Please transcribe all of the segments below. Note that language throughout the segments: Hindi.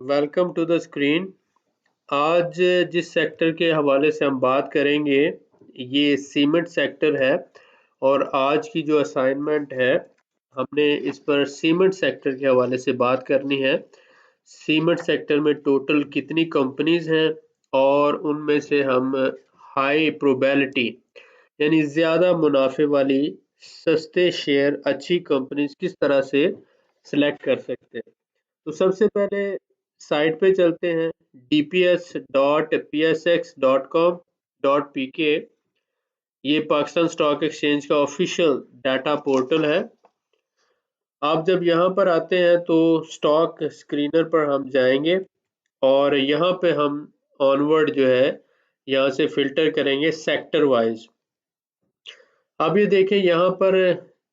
Welcome to the screen. आज जिस सेक्टर के हवाले से हम बात करेंगे ये सीमेंट सेक्टर है और आज की जो असाइनमेंट है हमने इस पर सीमेंट सेक्टर के हवाले से बात करनी है। सीमेंट सेक्टर में टोटल कितनी कंपनीज हैं और उनमें से हम हाई प्रोबेबिलिटी यानी ज़्यादा मुनाफे वाली सस्ते शेयर अच्छी कंपनीज किस तरह से सिलेक्ट कर सकते हैं। तो सबसे पहले साइट पे चलते हैं dps.psx.com.pk। ये पाकिस्तान स्टॉक एक्सचेंज का ऑफिशियल डाटा पोर्टल है। आप जब यहाँ पर आते हैं तो स्टॉक स्क्रीनर पर हम जाएंगे और यहाँ पे हम ऑनवर्ड जो है यहाँ से फिल्टर करेंगे सेक्टर वाइज। अब ये देखें यहाँ पर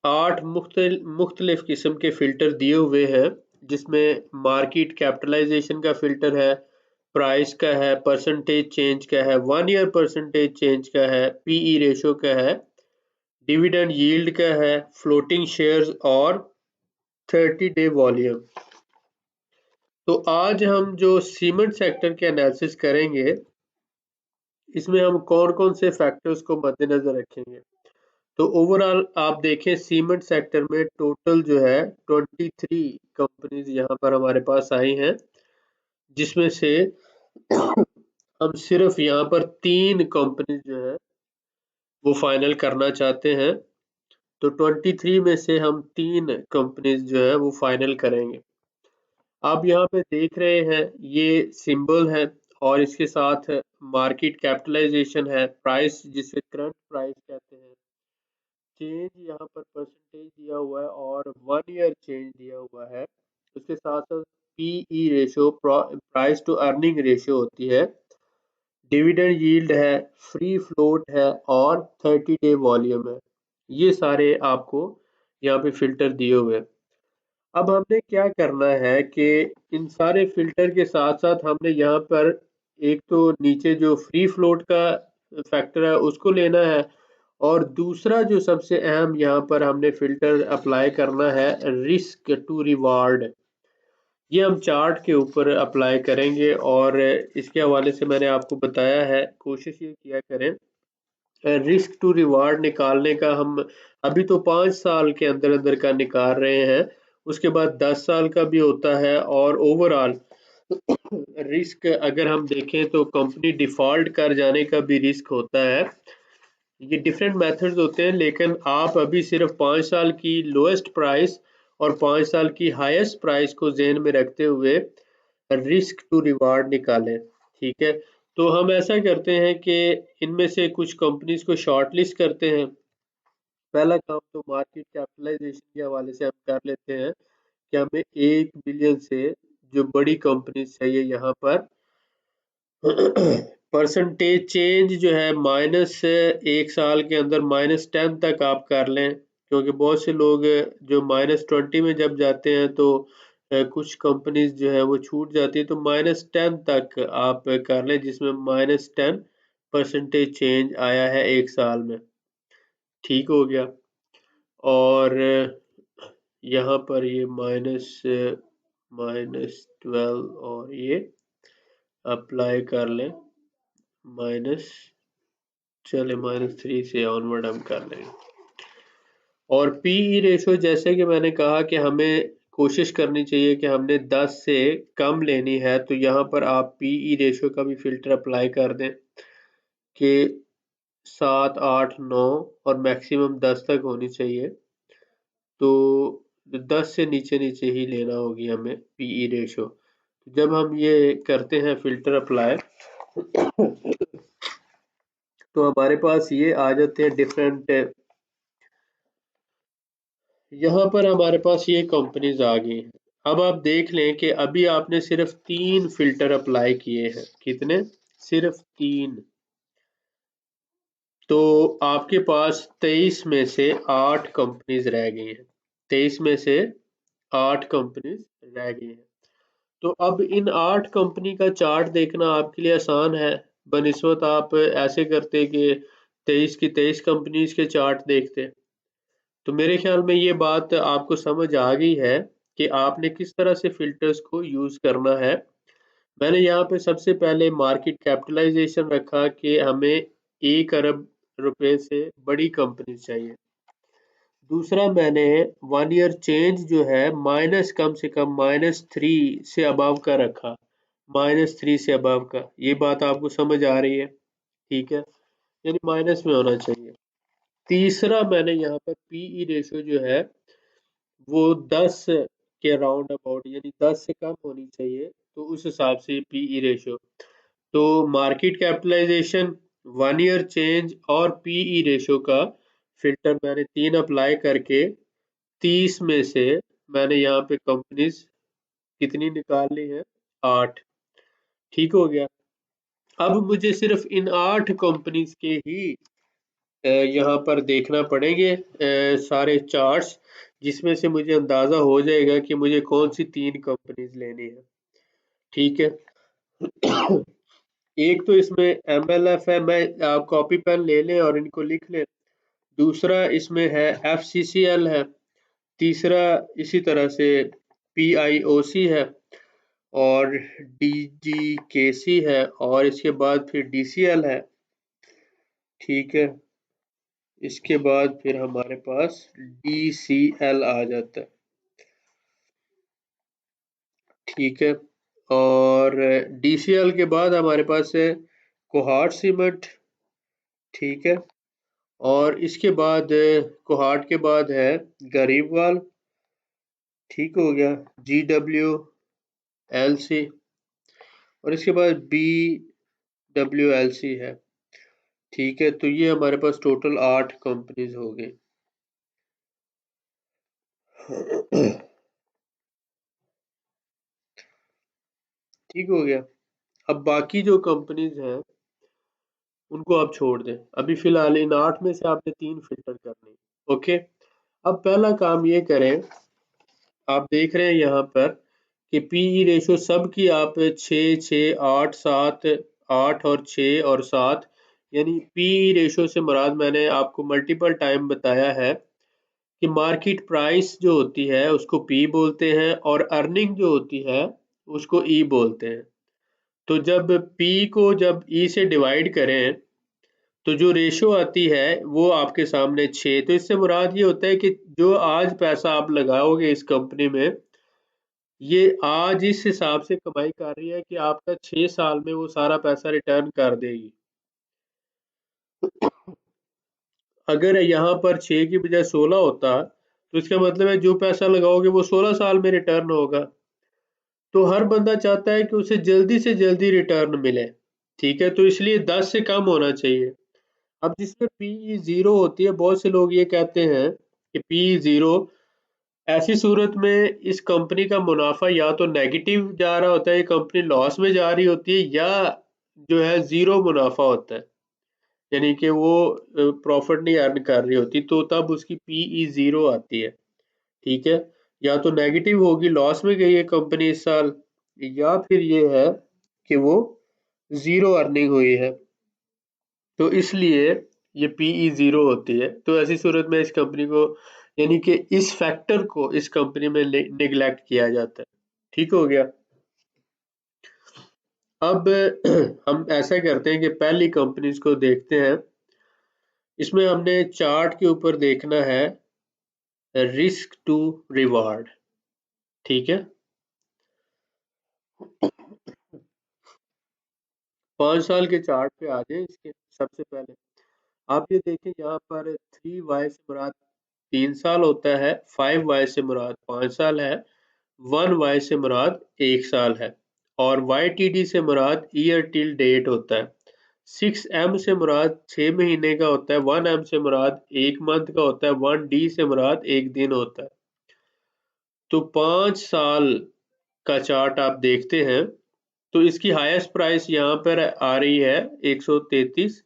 8 मुख्तलिफ किस्म के फ़िल्टर दिए हुए हैं, जिसमें मार्केट कैपिटलाइजेशन का फ़िल्टर है, प्राइस का है, परसेंटेज चेंज का है, 1 ईयर परसेंटेज चेंज का है, पीई रेशो का है, डिविडेंड यील्ड का है, फ्लोटिंग शेयर्स और 30 डे वॉल्यूम। तो आज हम जो सीमेंट सेक्टर के एनालिसिस करेंगे, इसमें हम कौन-कौन से फैक्टर्स को मद्देनज़र रखेंगे। तो ओवरऑल आप देखें सीमेंट सेक्टर में टोटल जो है 23 कंपनीज यहाँ पर हमारे पास आई हैं, जिसमें से हम सिर्फ यहाँ पर 3 कंपनीज जो है वो फाइनल करना चाहते हैं। तो 23 में से हम 3 कंपनीज जो है वो फाइनल करेंगे। आप यहाँ पे देख रहे हैं ये सिंबल है और इसके साथ मार्केट कैपिटलाइजेशन है, प्राइस जिसे करंट प्राइस कहते हैं, चेंज यहाँ पर परसेंटेज दिया हुआ है और 1 ईयर चेंज दिया हुआ है। उसके साथ साथ PE ratio price to earning ratio होती है, डिविडेंड यील्ड है, फ्री फ्लोट है और 30 डे वॉल्यूम है। ये सारे आपको यहाँ पे फिल्टर दिए हुए हैं। अब हमने क्या करना है कि इन सारे फिल्टर के साथ साथ हमने यहाँ पर एक तो नीचे जो फ्री फ्लोट का फैक्टर है उसको लेना है और दूसरा जो सबसे अहम यहाँ पर हमने फिल्टर अप्लाई करना है रिस्क टू रिवार्ड। ये हम चार्ट के ऊपर अप्लाई करेंगे और इसके हवाले से मैंने आपको बताया है, कोशिश ये किया करें रिस्क टू रिवार्ड निकालने का। हम अभी तो 5 साल के अंदर अंदर का निकाल रहे हैं, उसके बाद 10 साल का भी होता है और ओवरऑल रिस्क अगर हम देखें तो कंपनी डिफॉल्ट कर जाने का भी रिस्क होता है। ये डिफरेंट मेथड्स होते हैं, लेकिन आप अभी सिर्फ 5 साल की लोएस्ट प्राइस और 5 साल की हाईएस्ट प्राइस को ज़हन में रखते हुए रिस्क टू रिवार्ड निकालें। ठीक है, तो हम ऐसा करते हैं कि इनमें से कुछ कंपनीज को शॉर्ट लिस्ट करते हैं। पहला काम तो मार्केट कैपिटलाइजेशन के हवाले से हम कर लेते हैं कि हमें 1 बिलियन से जो बड़ी कंपनीज चाहिए यहाँ पर परसेंटेज चेंज जो है माइनस 1 साल के अंदर -10 तक आप कर लें, क्योंकि बहुत से लोग जो -20 में जब जाते हैं तो कुछ कंपनीज जो है वो छूट जाती है, तो -10 तक आप कर लें जिसमें -10 परसेंटेज चेंज आया है 1 साल में। ठीक हो गया। और यहाँ पर ये -12 और ये अप्लाई कर लें माइनस, चले -3 से ऑनवर्ड हम कर लेंगे। और पीई रेशो जैसे कि मैंने कहा कि हमें कोशिश करनी चाहिए कि हमने 10 से कम लेनी है, तो यहाँ पर आप पीई रेशो का भी फिल्टर अप्लाई कर दें कि 7, 8, 9 और मैक्सिमम 10 तक होनी चाहिए। तो 10 से नीचे नीचे ही लेना होगी हमें पीई रेशो। जब हम ये करते हैं फिल्टर अप्लाई तो हमारे पास ये आ जाते हैं डिफरेंट। यहाँ पर हमारे पास ये कंपनीज आ गई हैं। अब आप देख लें कि अभी आपने सिर्फ 3 फिल्टर अप्लाई किए हैं। कितने? सिर्फ 3। तो आपके पास 23 में से 8 कंपनीज रह गई हैं। 23 में से 8 कंपनीज रह गई हैं। तो अब इन 8 कंपनी का चार्ट देखना आपके लिए आसान है, बनिस्बत आप ऐसे करते कि 23 की 23 कंपनीज के चार्ट देखते। तो मेरे ख्याल में ये बात आपको समझ आ गई है कि आपने किस तरह से फिल्टर्स को यूज़ करना है। मैंने यहाँ पे सबसे पहले मार्केट कैपिटलाइजेशन रखा कि हमें 1 अरब रुपए से बड़ी कंपनी चाहिए। दूसरा मैंने 1 ईयर चेंज जो है माइनस कम से कम -3 से अबव का रखा, -3 से अबव का। ये बात आपको समझ आ रही है? ठीक है, यानी माइनस में होना चाहिए। तीसरा मैंने यहाँ पर पीई रेशो जो है वो 10 के राउंड अबाउट, यानी 10 से कम होनी चाहिए, तो उस हिसाब से पीई रेशो। तो मार्केट कैपिटलाइजेशन, 1 ईयर चेंज और पीई रेशो का फिल्टर मैंने 3 अप्लाई करके 30 में से मैंने यहाँ पे कंपनीज कितनी निकाल ली है? 8। ठीक हो गया। अब मुझे सिर्फ इन 8 कंपनीज के ही यहाँ पर देखना पड़ेंगे सारे चार्ट्स, जिसमें से मुझे अंदाजा हो जाएगा कि मुझे कौन सी 3 कंपनीज लेनी है। ठीक है। एक तो इसमें एमएलएफ है, मैं आप कॉपी पेन ले लें और इनको लिख लें। दूसरा इसमें है एफसीसीएल है। तीसरा इसी तरह से पीआईओसी है और डीजीकेसी है और इसके बाद फिर डीसीएल है। ठीक है, इसके बाद फिर हमारे पास डीसीएल आ जाता है। ठीक है, और डीसीएल के बाद हमारे पास है कोहाट सीमेंट। ठीक है, और इसके बाद कोहाट के बाद है गरीबवाल। ठीक हो गया, GWLC, और इसके बाद BWLC है। ठीक है, तो ये हमारे पास टोटल 8 कंपनीज हो गई। ठीक हो गया। अब बाकी जो कंपनीज हैं उनको आप छोड़ दें, अभी फिलहाल इन 8 में से आपने 3 फिल्टर करने। ओके, अब पहला काम ये करें, आप देख रहे हैं यहाँ पर कि पीई रेशो सब की आप 6, 6, 8, 7, 8 और 6 और 7, यानी पीई रेशो से मुराद मैंने आपको मल्टीपल टाइम बताया है कि मार्केट प्राइस जो होती है उसको पी बोलते हैं और अर्निंग जो होती है उसको ई बोलते हैं। तो जब पी को जब ई से डिवाइड करें तो जो रेशो आती है वो आपके सामने 6। तो इससे मुराद ये होता है कि जो आज पैसा आप लगाओगे इस कंपनी में, ये आज इस हिसाब से कमाई कर रही है कि आपका 6 साल में वो सारा पैसा रिटर्न कर देगी। अगर यहाँ पर 6 की बजाय 16 होता तो इसका मतलब है जो पैसा लगाओगे वो 16 साल में रिटर्न होगा। तो हर बंदा चाहता है कि उसे जल्दी से जल्दी रिटर्न मिले। ठीक है, तो इसलिए 10 से कम होना चाहिए। अब जिसमें पीई 0 होती है, बहुत से लोग ये कहते हैं कि पीई 0, ऐसी सूरत में इस कंपनी का मुनाफा या तो नेगेटिव जा रहा होता है, ये कंपनी लॉस में जा रही होती है, या जो है 0 मुनाफा होता है, यानी कि वो प्रॉफिट नहीं अर्न कर रही होती, तो तब उसकी पीई 0 आती है। ठीक है, या तो नेगेटिव होगी, लॉस में गई है कंपनी इस साल, या फिर ये है कि वो 0 अर्निंग हुई है, तो इसलिए ये पीई 0 होती है। तो ऐसी सूरत में इस कंपनी को, यानी कि इस फैक्टर को इस कंपनी में निगलेक्ट किया जाता है। ठीक हो गया। अब हम ऐसा करते हैं कि पहली कंपनीज को देखते हैं। इसमें हमने चार्ट के ऊपर देखना है रिस्क टू रिवार्ड। ठीक है, 5 साल के चार्ट पे आ जाए। इसके सबसे पहले आप ये देखें, यहाँ पर 3Y से मुराद 3 साल होता है, 5Y से मुराद 5 साल है, 1Y से मुराद 1 साल है, और YTD से मुराद ईयर टिल डेट होता है। 6M से मुराद 6 महीने का होता है, 1M से मुराद 1 मंथ का होता है, 1D से मुराद 1 दिन होता है। तो 5 साल का चार्ट आप देखते हैं तो इसकी हाईएस्ट प्राइस यहाँ पर आ रही है 133,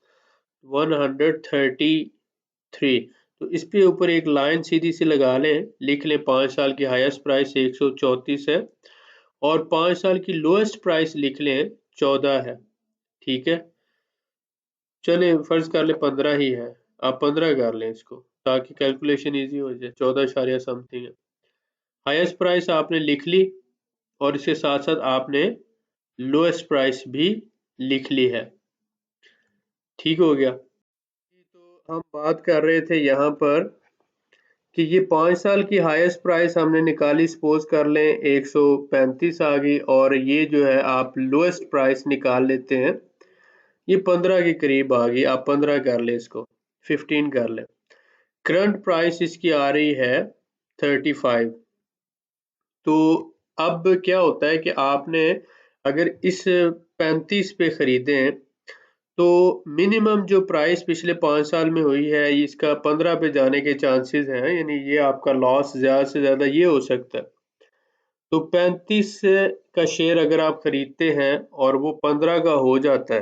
133। तो इस पे ऊपर एक लाइन सीधी सी लगा लें, लिख लें 5 साल की हाईएस्ट प्राइस 134 है और 5 साल की लोएस्ट प्राइस लिख लें 14 है। ठीक है, चलें फर्ज कर लें 15 ही है, आप 15 कर लें इसको ताकि कैलकुलेशन इजी हो जाए। 14 समथिंग है। हाईएस्ट प्राइस आपने लिख ली और इसके साथ साथ आपने लोएस्ट प्राइस भी लिख ली है। ठीक हो गया। तो हम बात कर रहे थे यहाँ पर कि ये 5 साल की हाईएस्ट प्राइस हमने निकाली, सपोज कर लें 135 आ गई, और ये जो है आप लोएस्ट प्राइस निकाल लेते हैं, ये 15 के करीब आ गई, आप 15 कर लें, इसको 15 कर लें। करंट प्राइस इसकी आ रही है 35। तो अब क्या होता है कि आपने अगर इस 35 पे खरीदे हैं तो मिनिमम जो प्राइस पिछले 5 साल में हुई है इसका 15 पे जाने के चांसेस हैं, यानी ये आपका लॉस ज़्यादा से ज़्यादा ये हो सकता है। तो 35 का शेयर अगर आप खरीदते हैं और वो 15 का हो जाता है,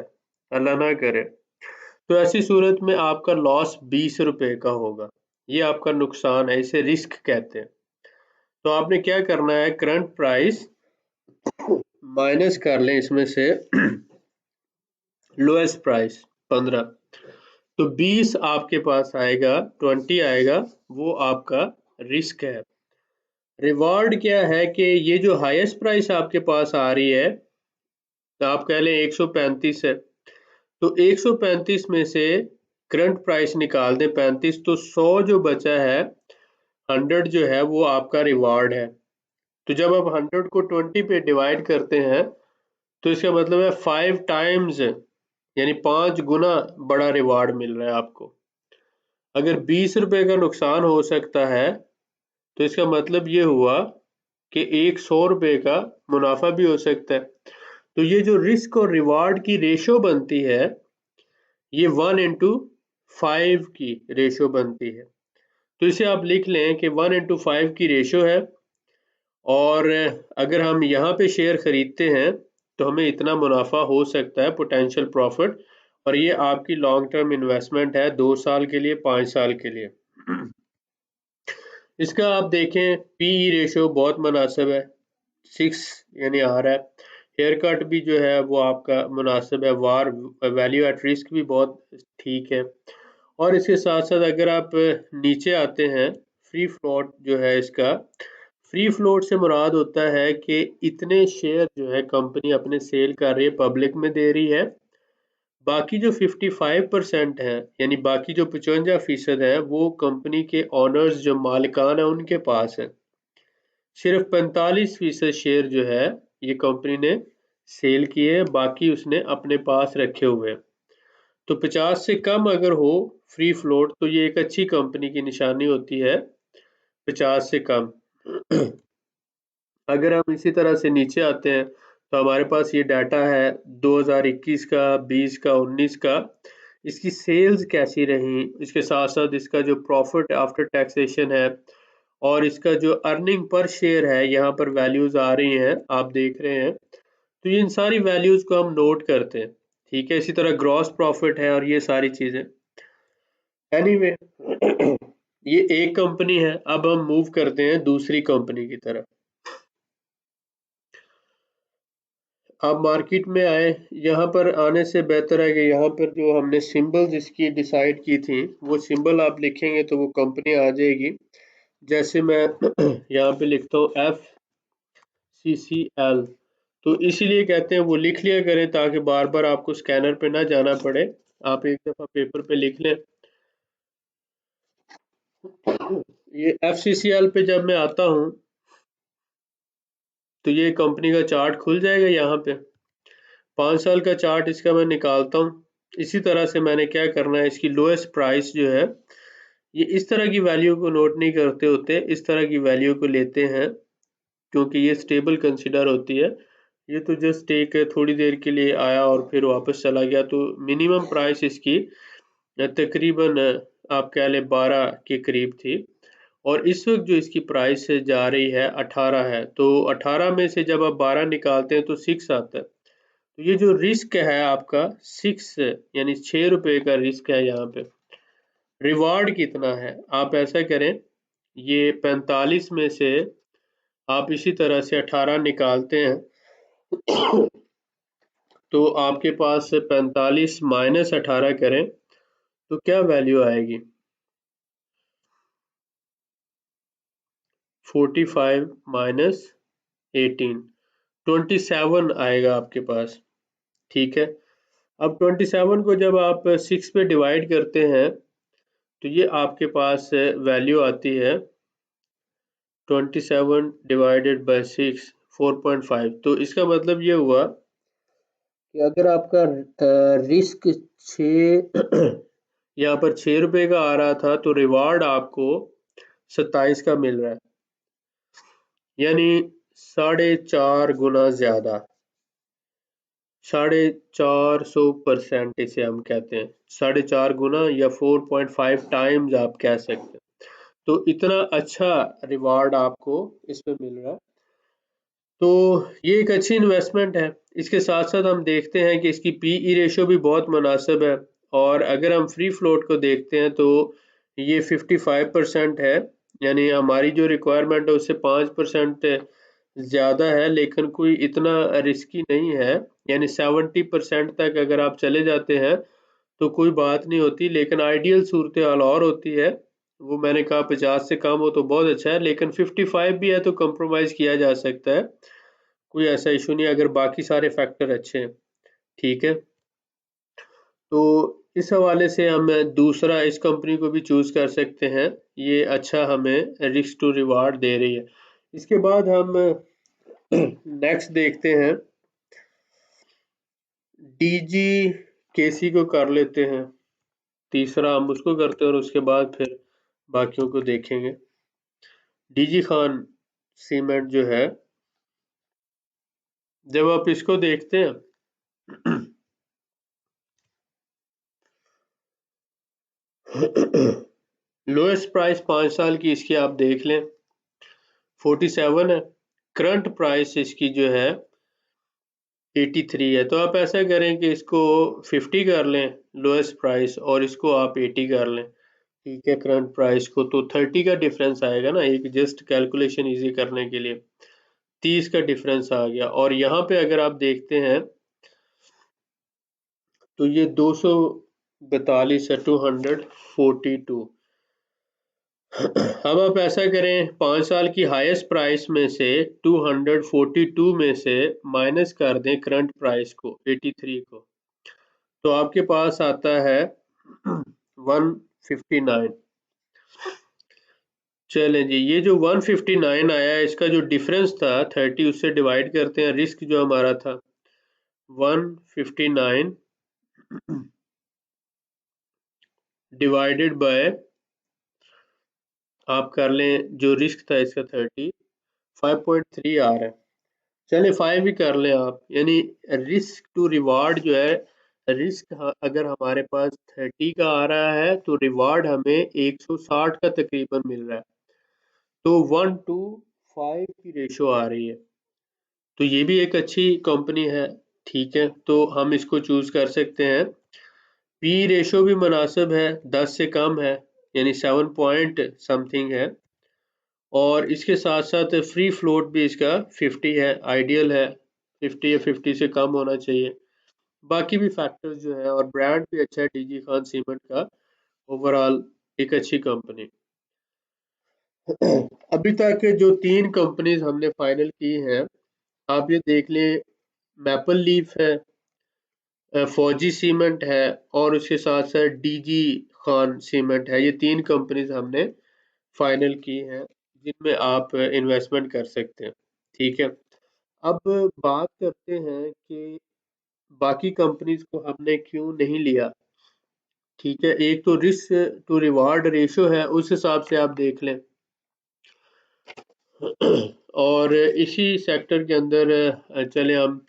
अल्लाह ना करे, तो ऐसी सूरत में आपका लॉस 20 रुपए का होगा। ये आपका नुकसान है, इसे रिस्क कहते हैं। तो आपने क्या करना है, करंट प्राइस माइनस कर लें इसमें से लोएस्ट प्राइस 15, तो 20 आपके पास आएगा, 20 आएगा, वो आपका रिस्क है। रिवॉर्ड क्या है कि ये जो हाईएस्ट प्राइस आपके पास आ रही है, तो आप कह लें 135 है, तो 135 में से करंट प्राइस निकाल दें 35, तो 100 जो बचा है, 100 जो है वो आपका रिवॉर्ड है। तो जब आप 100 को 20 पे डिवाइड करते हैं तो इसका मतलब है 5 टाइम्स, यानी 5 गुना बड़ा रिवार्ड मिल रहा है आपको। अगर 20 रुपए का नुकसान हो सकता है तो इसका मतलब ये हुआ कि एक 100 रुपए का मुनाफा भी हो सकता है। तो ये जो रिस्क और रिवार्ड की रेशो बनती है, ये 1:5 की रेशो बनती है। तो इसे आप लिख लें कि 1:5 की रेशो है, और अगर हम यहाँ पे शेयर खरीदते हैं तो हमें इतना मुनाफा हो सकता है, पोटेंशियल प्रॉफिट, और ये आपकी लॉन्ग टर्म इन्वेस्टमेंट है, 2 साल के लिए, 5 साल के लिए। इसका आप देखें पीई रेशो बहुत मुनासिब है, 6 यानी आ रहा है। हेयर कट भी जो है वो आपका मुनासिब है, वार वैल्यू एट रिस्क भी बहुत ठीक है। और इसके साथ साथ अगर आप नीचे आते हैं, फ्री फ्लोट जो है इसका, फ्री फ्लोट से मुराद होता है कि इतने शेयर जो है कंपनी अपने सेल कर रही है, पब्लिक में दे रही है, बाकी जो 55% है, यानी बाकी जो 55% है, वो कंपनी के ओनर्स जो मालिकान है उनके पास है। सिर्फ 45% शेयर जो है ये कंपनी ने सेल किए, बाकी उसने अपने पास रखे हुए हैं। तो 50 से कम अगर हो फ्री फ्लोट तो ये एक अच्छी कंपनी की निशानी होती है, 50 से कम। अगर हम इसी तरह से नीचे आते हैं तो हमारे पास ये डाटा है 2021 का, 20 का, 19 का, इसकी सेल्स कैसी रही, इसके साथ साथ इसका जो प्रॉफिट आफ्टर टैक्सेशन है और इसका जो अर्निंग पर शेयर है, यहाँ पर वैल्यूज आ रही हैं, आप देख रहे हैं। तो ये इन सारी वैल्यूज को हम नोट करते हैं, ठीक है। इसी तरह ग्रॉस प्रॉफिट है और ये सारी चीजें। एनीवे ये एक कंपनी है, अब हम मूव करते हैं दूसरी कंपनी की तरफ। आप मार्केट में आए, यहाँ पर आने से बेहतर है कि यहाँ पर जो हमने सिंबल्स इसकी डिसाइड की थी वो सिंबल आप लिखेंगे तो वो कंपनी आ जाएगी। जैसे मैं यहाँ पे लिखता हूँ FCCL, तो इसीलिए कहते हैं वो लिख लिया करें ताकि बार बार आपको स्कैनर पे ना जाना पड़े, आप एक दफ़ा पेपर पे लिख लें। ये FCCL पे जब मैं आता हूँ तो ये कंपनी का चार्ट खुल जाएगा, यहाँ पे 5 साल का चार्ट इसका मैं निकालता हूँ। इसी तरह से मैंने क्या करना है, इसकी लोएस्ट प्राइस जो है, ये इस तरह की वैल्यू को नोट नहीं करते होते, इस तरह की वैल्यू को लेते हैं क्योंकि ये स्टेबल कंसिडर होती है। ये तो जस्ट एक थोड़ी देर के लिए आया और फिर वापस चला गया, तो मिनिमम प्राइस इसकी तकरीबन आप कह लें 12 के करीब थी, और इस वक्त जो इसकी प्राइस जा रही है 18 है। तो 18 में से जब आप 12 निकालते हैं तो 6 आता है। तो ये जो रिस्क है आपका 6, यानी 6 रुपए का रिस्क है यहाँ पे। रिवार्ड कितना है, आप ऐसा करें, ये 45 में से आप इसी तरह से 18 निकालते हैं तो आपके पास 45 माइनस 18 करें तो क्या वैल्यू आएगी, 45 माइनस 18, 27 आएगा आपके पास, ठीक है। अब 27 को जब आप 6 पे डिवाइड करते हैं तो ये आपके पास वैल्यू आती है 27 डिवाइडेड बाय 6 4.5। तो इसका मतलब ये हुआ कि अगर आपका रिस्क 6 यहाँ पर 6 रुपए का आ रहा था तो रिवार्ड आपको 27 का मिल रहा है, यानी 4.5 गुना ज्यादा, 450% इसे हम कहते हैं, 4.5 गुना या 4.5 टाइम्स आप कह सकते हैं। तो इतना अच्छा रिवार्ड आपको इसमें मिल रहा है, तो ये एक अच्छी इन्वेस्टमेंट है। इसके साथ साथ हम देखते हैं कि इसकी पीई रेशो भी बहुत मुनासिब है, और अगर हम फ्री फ्लोट को देखते हैं तो ये 55% है, यानी हमारी जो रिक्वायरमेंट है उससे 5% ज़्यादा है, लेकिन कोई इतना रिस्की नहीं है। यानी 70% तक अगर आप चले जाते हैं तो कोई बात नहीं होती, लेकिन आइडियल सूरत हाल और होती है, वो मैंने कहा 50 से कम हो तो बहुत अच्छा है, लेकिन 55 भी है तो कंप्रोमाइज़ किया जा सकता है, कोई ऐसा इशू नहीं अगर बाकी सारे फैक्टर अच्छे हैं, ठीक है। तो इस हवाले से हम दूसरा इस कंपनी को भी चूज कर सकते हैं, ये अच्छा हमें रिस्क टू रिवार्ड दे रही है। इसके बाद हम नेक्स्ट देखते हैं, डीजी केसी को कर लेते हैं, तीसरा हम उसको करते हैं और उसके बाद फिर बाकियों को देखेंगे। डीजी खान सीमेंट जो है, जब आप इसको देखते हैं लोएस्ट प्राइस 5 साल की इसकी आप देख लें 47 है, करंट प्राइस इसकी जो है 83 है। तो आप ऐसा करें कि इसको 50 कर लें लोएस्ट प्राइस, और इसको आप 80 कर लें, ठीक है, करंट प्राइस को। तो 30 का डिफरेंस आएगा ना, एक जस्ट कैलकुलेशन इजी करने के लिए 30 का डिफरेंस आ गया। और यहाँ पे अगर आप देखते हैं तो ये 242 है, 242। अब आप ऐसा करें 5 साल की हाईएस्ट प्राइस में से 242 में से माइनस कर दें करंट प्राइस को 83 को, तो आपके पास आता है 159। चलें जी, ये जो 159 आया इसका जो डिफरेंस था 30 उससे डिवाइड करते हैं, रिस्क जो हमारा था 159 डिवाइडेड बाय, आप कर लें जो रिस्क था इसका 30, 5.3 आ रहा है, चले 5 ही कर लें आप। यानी रिस्क टू रिवार्ड जो है, रिस्क अगर हमारे पास 30 का आ रहा है तो रिवार्ड हमें 160 का तकरीबन मिल रहा है, तो 1:5 की रेशो आ रही है। तो ये भी एक अच्छी कंपनी है, ठीक है, तो हम इसको चूज कर सकते हैं। पी रेशो भी मुनासिब है, 10 से कम है, यानी 7 पॉइंट समथिंग है, और इसके साथ साथ फ्री फ्लोट भी इसका 50 है, आइडियल है, 50 या 50 से कम होना चाहिए। बाकी भी फैक्टर्स जो है, और ब्रांड भी अच्छा है डीजी खान सीमेंट का, ओवरऑल एक अच्छी कंपनी। अभी तक जो 3 कंपनीज हमने फाइनल की हैं, आप ये देख लें, मैपल लीफ है, फौजी सीमेंट है, और उसके साथ साथ डीजी खान सीमेंट है। ये 3 कंपनीज हमने फाइनल की हैं जिनमें आप इन्वेस्टमेंट कर सकते हैं, ठीक है। अब बात करते हैं कि बाकी कंपनीज को हमने क्यों नहीं लिया, ठीक है। एक तो रिस्क टू रिवार्ड रेशो है, उस हिसाब से आप देख लें, और इसी सेक्टर के अंदर चले हम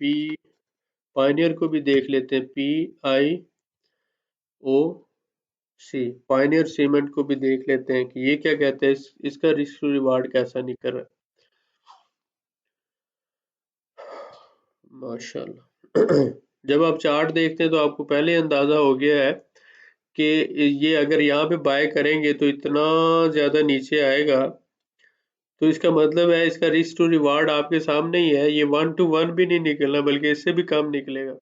पायनियर को भी देख लेते हैं, PIOC पायनियर सीमेंट को भी देख लेते हैं कि ये क्या कहते हैं, इसका रिस्क टू रिवार्ड कैसा निकल रहा है। माशाल्लाह जब आप चार्ट देखते हैं तो आपको पहले अंदाजा हो गया है कि ये अगर यहाँ पे बाय करेंगे तो इतना ज्यादा नीचे आएगा, तो इसका मतलब है इसका रिस्क टू रिवार्ड आपके सामने ही है, ये 1:1 भी नहीं निकलना बल्कि इससे भी कम निकलेगा।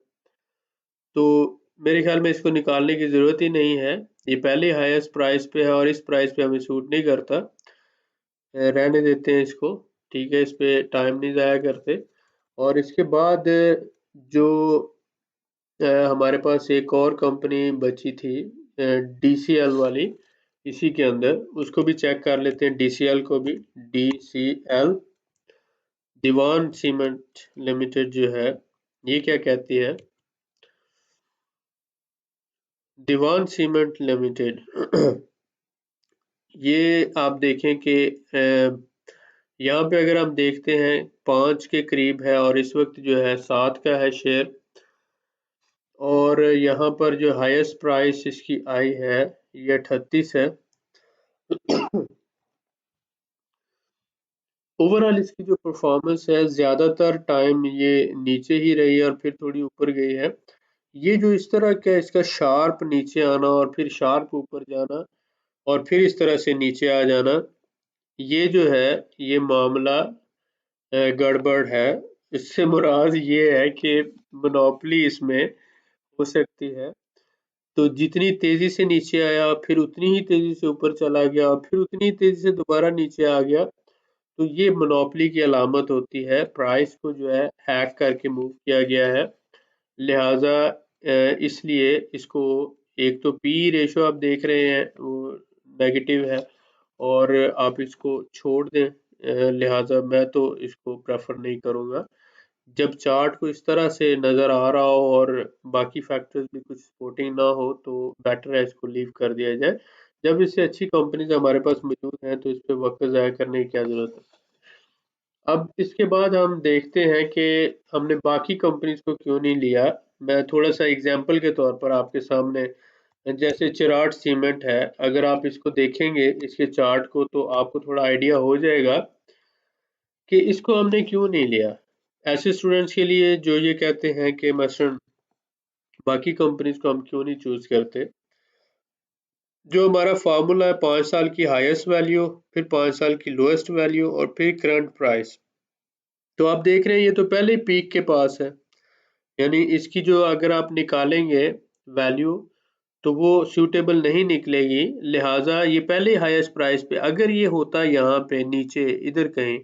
तो मेरे ख्याल में इसको निकालने की जरूरत ही नहीं है, ये पहले हाईएस्ट प्राइस पे है और इस प्राइस पे हमें सूट नहीं करता, रहने देते हैं इसको, ठीक है, इस पे टाइम नहीं जाया करते। और इसके बाद जो हमारे पास एक और कंपनी बची थी DCL वाली, इसी के अंदर उसको भी चेक कर लेते हैं। DCL को भी, DCL दीवान सीमेंट लिमिटेड जो है, ये क्या कहती है? दीवान सीमेंट लिमिटेड ये आप देखें कि यहाँ पे अगर हम देखते हैं 5 के करीब है और इस वक्त जो है 7 का है शेयर। और यहाँ पर जो हाईएस्ट प्राइस इसकी आई है ये 38 है। ओवरऑल इसकी जो परफॉर्मेंस है ज़्यादातर टाइम ये नीचे ही रही है और फिर थोड़ी ऊपर गई है। ये जो इस तरह का इसका शार्प नीचे आना और फिर शार्प ऊपर जाना और फिर इस तरह से नीचे आ जाना, ये जो है ये मामला गड़बड़ है। इससे मुराद ये है कि मोनोपोली इसमें हो सकती है। तो जितनी तेजी से नीचे आया फिर उतनी ही तेजी से ऊपर चला गया और फिर उतनी तेजी से दोबारा नीचे आ गया, तो ये मोनोपोली की अलामत होती है। प्राइस को जो है हैक करके मूव किया गया है, लिहाजा इसलिए इसको एक तो पी रेशो आप देख रहे हैं वो नेगेटिव है और आप इसको छोड़ दें, लिहाजा मैं तो इसको प्रेफर नहीं करूँगा। जब चार्ट को इस तरह से नज़र आ रहा हो और बाकी फैक्टर्स भी कुछ सपोर्टिंग ना हो तो बेटर है इसको लीव कर दिया जाए। जब इससे अच्छी कंपनीज हमारे पास मौजूद हैं तो इस पे वक्त ज़ाया करने की क्या ज़रूरत है। अब इसके बाद हम देखते हैं कि हमने बाकी कंपनीज को क्यों नहीं लिया। मैं थोड़ा सा एग्जांपल के तौर पर आपके सामने, जैसे चिराट सीमेंट है, अगर आप इसको देखेंगे इसके चार्ट को तो आपको थोड़ा आइडिया हो जाएगा कि इसको हमने क्यों नहीं लिया। ऐसे स्टूडेंट्स के लिए जो ये कहते हैं कि मसलन बाकी कंपनीज को हम क्यों नहीं चूज करते, जो हमारा फार्मूला है 5 साल की हाईएस्ट वैल्यू, फिर 5 साल की लोएस्ट वैल्यू और फिर करंट प्राइस। तो आप देख रहे हैं ये तो पहले ही पीक के पास है, यानी इसकी जो अगर आप निकालेंगे वैल्यू तो वो सूटेबल नहीं निकलेगी, लिहाजा ये पहले ही हाईएस्ट प्राइस पे। अगर ये होता यहाँ पे नीचे इधर कहीं,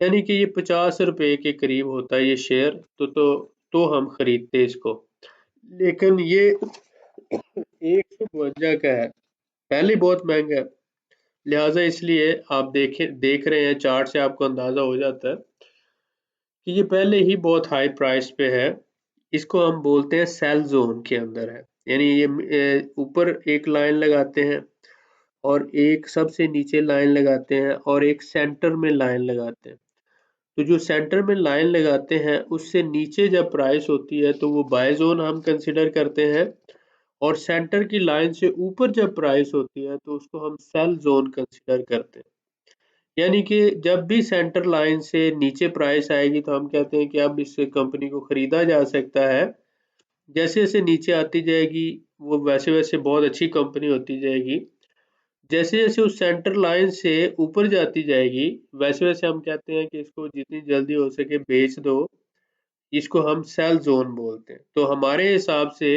यानी कि ये 50 रुपए के करीब होता है ये शेयर, तो हम खरीदते इसको। लेकिन ये 152 का है, पहले बहुत महंगा है, लिहाजा इसलिए आप देख रहे हैं चार्ट से आपको अंदाजा हो जाता है कि ये पहले ही बहुत हाई प्राइस पे है। इसको हम बोलते हैं सेल जोन के अंदर है, यानी ये ऊपर एक लाइन लगाते हैं और एक सबसे नीचे लाइन लगाते हैं और एक सेंटर में लाइन लगाते हैं। तो जो सेंटर में लाइन लगाते हैं उससे नीचे जब प्राइस होती है तो वो बाय जोन हम कंसिडर करते हैं, और सेंटर की लाइन से ऊपर जब प्राइस होती है तो उसको हम सेल जोन कंसिडर करते हैं। यानी कि जब भी सेंटर लाइन से नीचे प्राइस आएगी तो हम कहते हैं कि अब इस कंपनी को खरीदा जा सकता है। जैसे जैसे नीचे आती जाएगी वो वैसे वैसे बहुत अच्छी कंपनी होती जाएगी। जैसे जैसे उस सेंटर लाइन से ऊपर जाती जाएगी वैसे वैसे हम कहते हैं कि इसको जितनी जल्दी हो सके बेच दो। इसको हम सेल जोन बोलते हैं। तो हमारे हिसाब से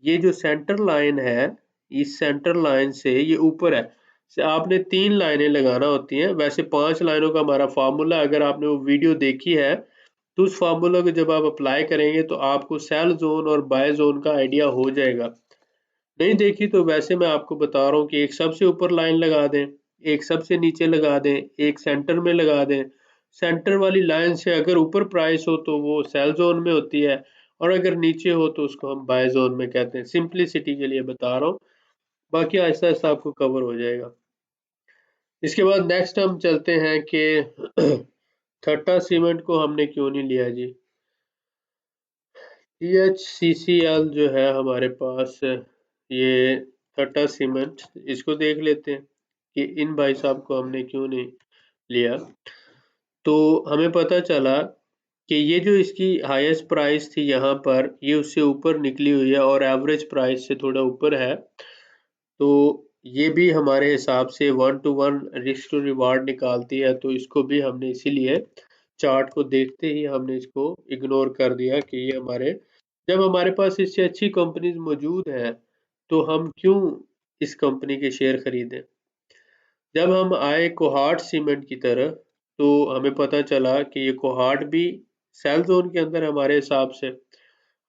ये जो सेंटर लाइन है, इस सेंटर लाइन से ये ऊपर है, से आपने 3 लाइनें लगाना होती हैं। वैसे 5 लाइनों का हमारा फार्मूला, अगर आपने वो वीडियो देखी है तो उस फार्मूला को जब आप अप्लाई करेंगे तो आपको सेल जोन और बाय जोन का आइडिया हो जाएगा। नहीं देखी तो वैसे मैं आपको बता रहा हूँ कि एक सबसे ऊपर लाइन लगा दें, एक सबसे नीचे लगा दें, एक सेंटर में लगा दें। सेंटर वाली लाइन से अगर ऊपर प्राइस हो तो वो सेल जोन में होती है और अगर नीचे हो तो उसको हम बाय जोन में कहते हैं। सिंपलिसिटी के लिए बता रहा हूँ, बाकी आहिस्ता आहिस्ता आपको कवर हो जाएगा। इसके बाद नेक्स्ट हम चलते हैं कि थट्टा सीमेंट को हमने क्यों नहीं लिया जी। THCCL जो है हमारे पास, ये थट्टा सीमेंट, इसको देख लेते हैं कि इन भाई साहब को हमने क्यों नहीं लिया। तो हमें पता चला कि ये जो इसकी हाईएस्ट प्राइस थी यहाँ पर, ये उससे ऊपर निकली हुई है और एवरेज प्राइस से थोड़ा ऊपर है। तो ये भी हमारे हिसाब से 1 to 1 रिस्क टू रिवार्ड निकालती है, तो इसको भी हमने इसीलिए चार्ट को देखते ही हमने इसको इग्नोर कर दिया कि ये जब हमारे पास इससे अच्छी कंपनीज मौजूद हैं तो हम क्यों इस कंपनी के शेयर खरीदें। जब हम आए कोहाट सीमेंट की तरफ, तो हमें पता चला कि ये कोहार्ट भी सेल जोन के अंदर हमारे हिसाब से,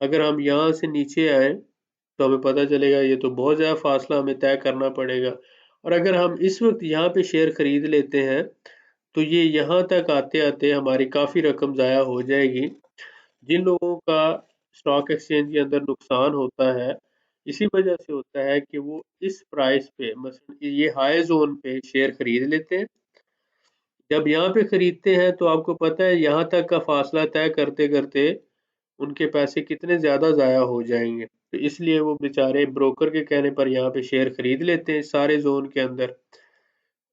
अगर हम यहाँ से नीचे आए तो हमें पता चलेगा ये तो बहुत ज़्यादा फासला हमें तय करना पड़ेगा। और अगर हम इस वक्त यहाँ पे शेयर खरीद लेते हैं तो ये यहाँ तक आते-आते हमारी काफ़ी रकम ज़ाया हो जाएगी। जिन लोगों का स्टॉक एक्सचेंज के अंदर नुकसान होता है, इसी वजह से होता है कि वो इस प्राइस पे मसलन ये हाई ज़ोन पे शेयर खरीद लेते हैं। जब यहाँ पे खरीदते हैं तो आपको पता है यहाँ तक का फासला तय करते-करते उनके पैसे कितने ज़्यादा ज़ाया हो जाएँगे। तो इसलिए वो बेचारे ब्रोकर के कहने पर यहाँ पे शेयर खरीद लेते हैं सारे ज़ोन के अंदर।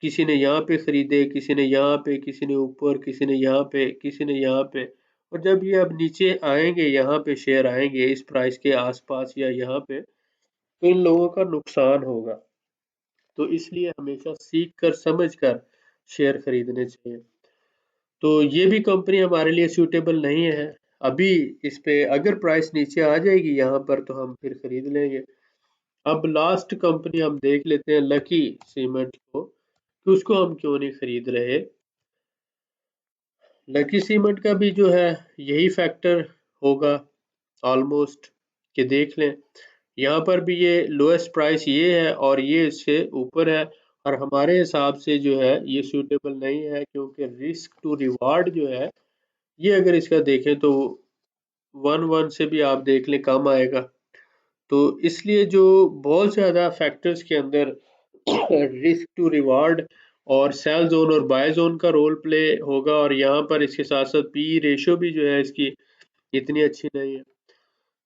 किसी ने यहाँ पे खरीदे, किसी ने यहाँ पे, किसी ने ऊपर, किसी ने यहाँ पे, किसी ने यहाँ पे। और जब ये अब नीचे आएँगे, यहाँ पे शेयर आएँगे इस प्राइस के आस-पास या यहाँ पे, तो इन लोगों का नुकसान होगा। तो इसलिए हमेशा सीख कर, समझ कर शेयर खरीदने चाहिए। तो ये भी कंपनी हमारे लिए सूटेबल नहीं है। अभी इस पे अगर प्राइस नीचे आ जाएगी यहाँ पर तो हम फिर खरीद लेंगे। अब लास्ट कंपनी हम देख लेते हैं लकी सीमेंट को, तो उसको हम क्यों नहीं खरीद रहे। लकी सीमेंट का भी जो है यही फैक्टर होगा ऑलमोस्ट, कि देख लें यहाँ पर भी ये लोएस्ट प्राइस ये है और ये इससे ऊपर है, और हमारे हिसाब से जो है ये सूटेबल नहीं है, क्योंकि रिस्क टू रिवार्ड जो है ये अगर इसका देखें तो 1 से भी आप देख लें कम आएगा। तो इसलिए जो बहुत ज़्यादा फैक्टर्स के अंदर रिस्क टू रिवार्ड और सेल ज़ोन और बाय ज़ोन का रोल प्ले होगा, और यहाँ पर इसके साथ-साथ पी रेशियो भी जो है इसकी इतनी अच्छी नहीं है।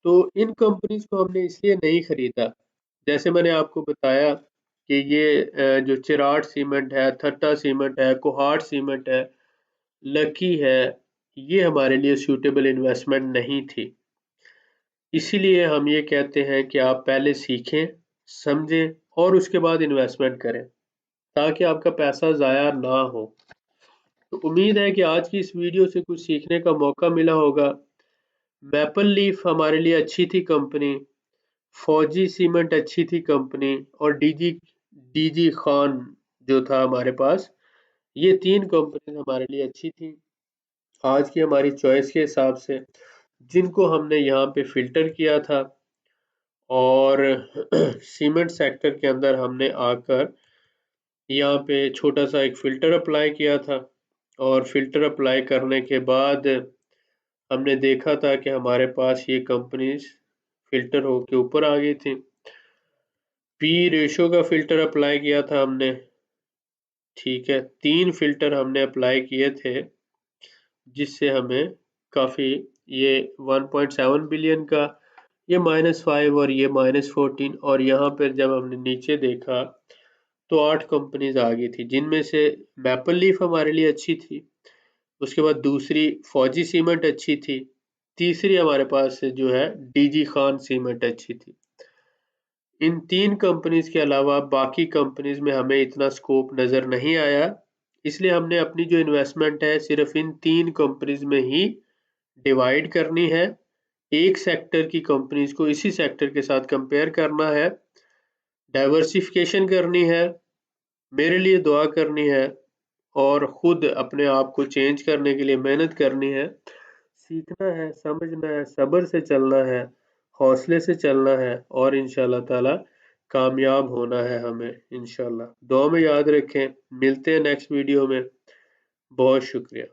तो इन कंपनीज़ को हमने इसलिए नहीं खरीदा। जैसे मैंने आपको बताया कि ये जो चिराट सीमेंट है, थट्टा सीमेंट है, कोहाट सीमेंट है, लकी है, ये हमारे लिए सूटेबल इन्वेस्टमेंट नहीं थी। इसीलिए हम ये कहते हैं कि आप पहले सीखें, समझें और उसके बाद इन्वेस्टमेंट करें, ताकि आपका पैसा ज़ाया ना हो। तो उम्मीद है कि आज की इस वीडियो से कुछ सीखने का मौका मिला होगा। मैपल लीफ हमारे लिए अच्छी थी कंपनी, फौजी सीमेंट अच्छी थी कंपनी, और डीजी डीजी खान जो था हमारे पास, ये 3 कंपनीज़ हमारे लिए अच्छी थी आज की हमारी चॉइस के हिसाब से, जिनको हमने यहाँ पे फ़िल्टर किया था। और सीमेंट सेक्टर के अंदर हमने आकर यहाँ पे छोटा सा एक फ़िल्टर अप्लाई किया था, और फ़िल्टर अप्लाई करने के बाद हमने देखा था कि हमारे पास ये कंपनीज़ फ़िल्टर होके ऊपर आ गई थी। पी रेशियो का फ़िल्टर अप्लाई किया था हमने, ठीक है। 3 फ़िल्टर हमने अप्लाई किए थे, जिससे हमें काफ़ी ये 1.7 बिलियन का, ये -5 और ये -14, और यहाँ पर जब हमने नीचे देखा तो 8 कंपनीज़ आ गई थी, जिनमें से मैपल लीफ हमारे लिए अच्छी थी। उसके बाद दूसरी फौजी सीमेंट अच्छी थी। तीसरी हमारे पास जो है डीजी खान सीमेंट अच्छी थी। इन 3 कंपनीज़ के अलावा बाकी कंपनीज़ में हमें इतना स्कोप नज़र नहीं आया। इसलिए हमने अपनी जो इन्वेस्टमेंट है सिर्फ़ इन 3 कंपनीज़ में ही डिवाइड करनी है। एक सेक्टर की कंपनीज़ को इसी सेक्टर के साथ कंपेयर करना है, डाइवर्सिफ़िकेशन करनी है, मेरे लिए दुआ करनी है, और खुद अपने आप को चेंज करने के लिए मेहनत करनी है। सीखना है, समझना है, सब्र से चलना है, हौसले से चलना है, और इंशाअल्लाह ताला कामयाब होना है हमें इंशाअल्लाह। दुआ में याद रखें। मिलते हैं नेक्स्ट वीडियो में। बहुत शुक्रिया।